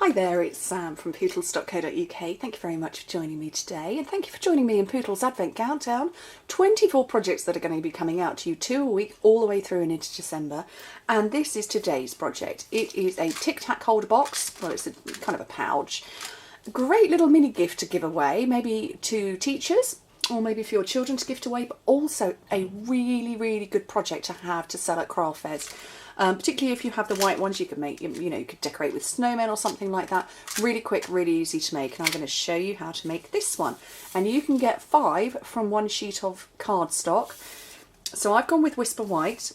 Hi there, it's Sam from Pootles.co.uk. Thank you very much for joining me today, and thank you for joining me in Pootles Advent Countdown. 24 projects that are going to be coming out to you 2 a week all the way through and into December. And this is today's project. It is a Tic Tac holder box. Well, it's kind of a pouch. Great little mini gift to give away, maybe to teachers or maybe for your children to gift away, but also a really, really good project to have to sell at craft fairs. Particularly if you have the white ones, you could make, you could decorate with snowmen or something like that. Really quick, really easy to make. And I'm going to show you how to make this one. And you can get 5 from 1 sheet of cardstock. So I've gone with Whisper White.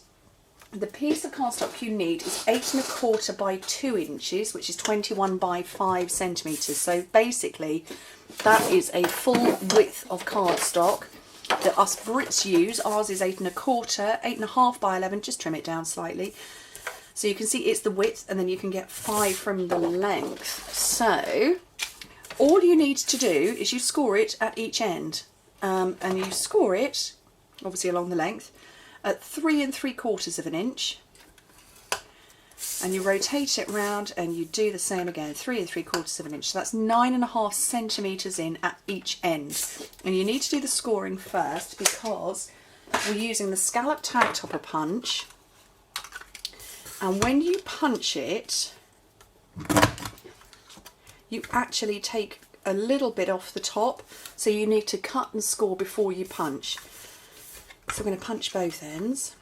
The piece of cardstock you need is 8 1/4 by 2 inches, which is 21 by 5 centimetres. So basically, that is a full width of cardstock that us Brits use. Ours is 8 1/4, 8 1/2 by 11, just trim it down slightly. So you can see it's the width, and then you can get 5 from the length. So all you need to do is you score it at each end, and you score it, obviously along the length, at 3 3/4 inches. And you rotate it round and you do the same again, 3 3/4 inches. So that's 9 1/2 centimetres in at each end. And you need to do the scoring first because we're using the scallop tag topper punch. And when you punch it, you actually take a little bit off the top. So you need to cut and score before you punch. So I'm going to punch both ends.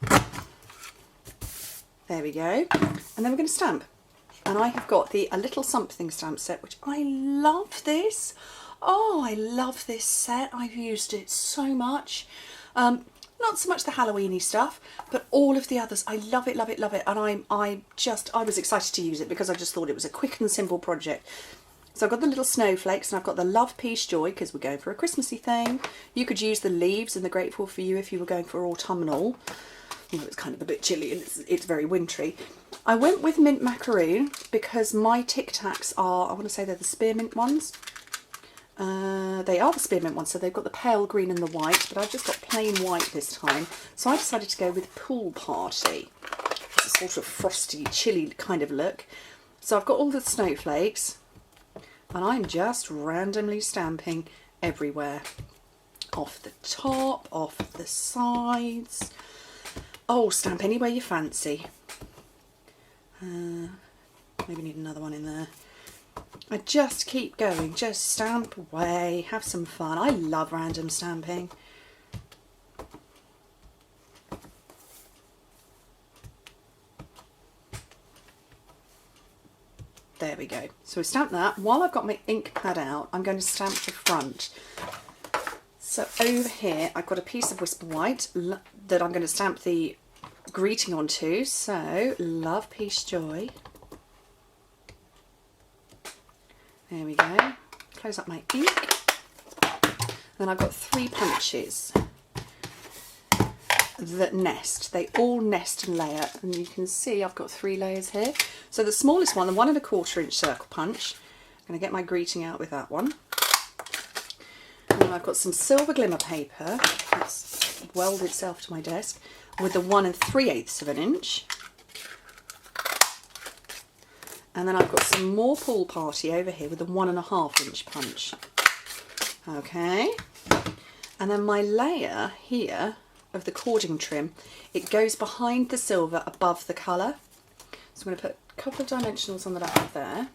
There we go. And then we're going to stamp. And I have got the A Little Something stamp set, which I love this. Oh, I love this set. I've used it so much. Not so much the Halloweeny stuff, but all of the others. I love it, love it, love it. And I was excited to use it because I just thought it was a quick and simple project. So I've got the little snowflakes, and I've got the Love, Peace, Joy, because we're going for a Christmassy thing. You could use the leaves and the Grateful for You if you were going for autumnal. Well, it's kind of a bit chilly and it's very wintry. I went with mint macaroon because my Tic Tacs are, I want to say they're the spearmint ones. They are the spearmint ones, so they've got the pale green and the white, but I've just got plain white this time. So I decided to go with Pool Party. It's a sort of frosty, chilly kind of look. So I've got all the snowflakes, and I'm just randomly stamping everywhere. Off the top, off the sides. Oh, stamp anywhere you fancy. Maybe need another one in there. I just keep going, just stamp away, have some fun. I love random stamping. There we go. So we stamp that. While I've got my ink pad out, I'm going to stamp the front. So over here, I've got a piece of Whisper White that I'm going to stamp the greeting onto. So, Love, Peace, Joy. There we go. Close up my ink. Then I've got 3 punches that nest. They all nest and layer. And you can see I've got 3 layers here. So the smallest one, the 1 1/4 inch circle punch. I'm going to get my greeting out with that one. And then I've got some silver glimmer paper that's welded itself to my desk with the 1 3/8 inch. And then I've got some more Pool Party over here with the 1 1/2 inch punch. Okay. And then my layer here of the cording trim, it goes behind the silver above the colour. So I'm going to put a couple of dimensionals on the back of there.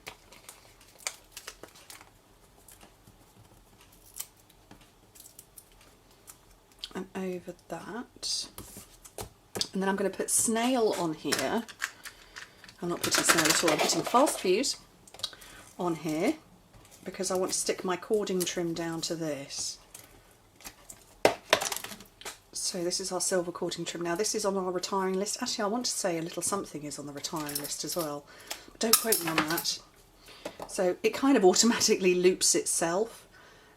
And over that. And then I'm going to put snail on here. I'm not putting snail at all, I'm putting fast fuse on here because I want to stick my cording trim down to this. So this is our silver cording trim. Now this is on our retiring list. Actually, I want to say A Little Something is on the retiring list as well. But don't quote me on that. So it kind of automatically loops itself.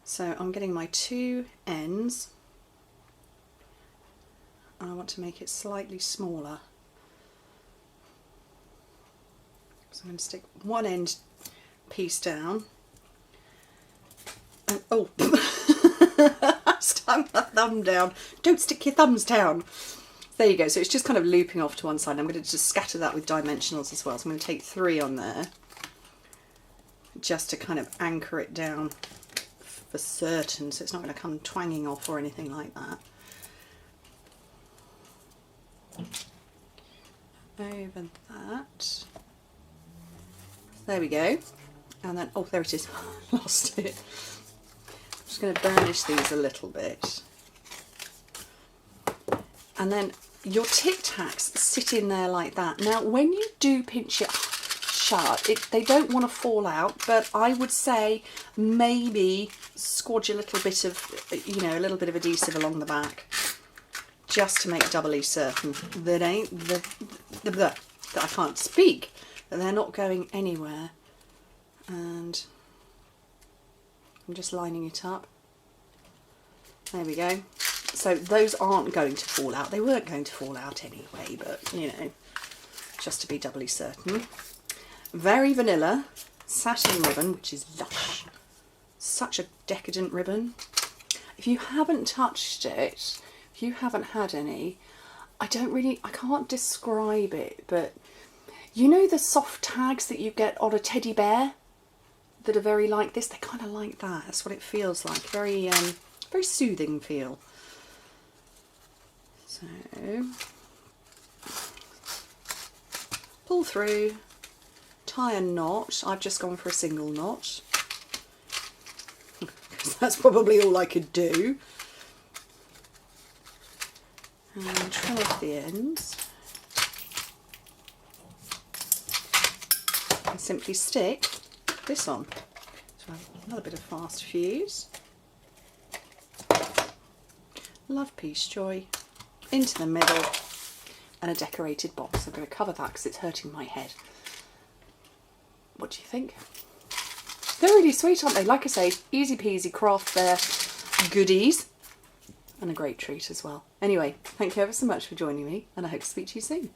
So I'm getting my 2 ends. And I want to make it slightly smaller. So I'm going to stick 1 end piece down. And oh, I stuck my thumb down. Don't stick your thumbs down. There you go. So it's just kind of looping off to one side. I'm going to just scatter that with dimensionals as well. So I'm going to take 3 on there. just to kind of anchor it down for certain, so it's not going to come twanging off or anything like that. Over that. There we go. And then, oh, there it is. Lost it. I'm just going to burnish these a little bit. And then your Tic Tacs sit in there like that. Now, when you do pinch it shut, they don't want to fall out, but I would say maybe squodge a little bit of, you know, a little bit of adhesive along the back, just to make doubly certain that that I can't speak, that they're not going anywhere. And I'm just lining it up. There we go. So those aren't going to fall out. They weren't going to fall out anyway, but you know, just to be doubly certain. Very vanilla satin ribbon, which is lush. Such a decadent ribbon. If you haven't touched it, if you haven't had any, I can't describe it, but you know the soft tags that you get on a teddy bear that are very like this? They're kind of like that. That's what it feels like. Very, very soothing feel. So, pull through, tie a knot. I've just gone for a single knot, because that's probably all I could do. And trim off the ends. And simply stick this on. So another bit of fast fuse. Love, peace, joy. Into the middle. And a decorated box. I'm going to cover that because it's hurting my head. What do you think? They're really sweet, aren't they? Like I say, easy peasy craft fair goodies. And a great treat as well. Anyway, thank you ever so much for joining me, and I hope to speak to you soon.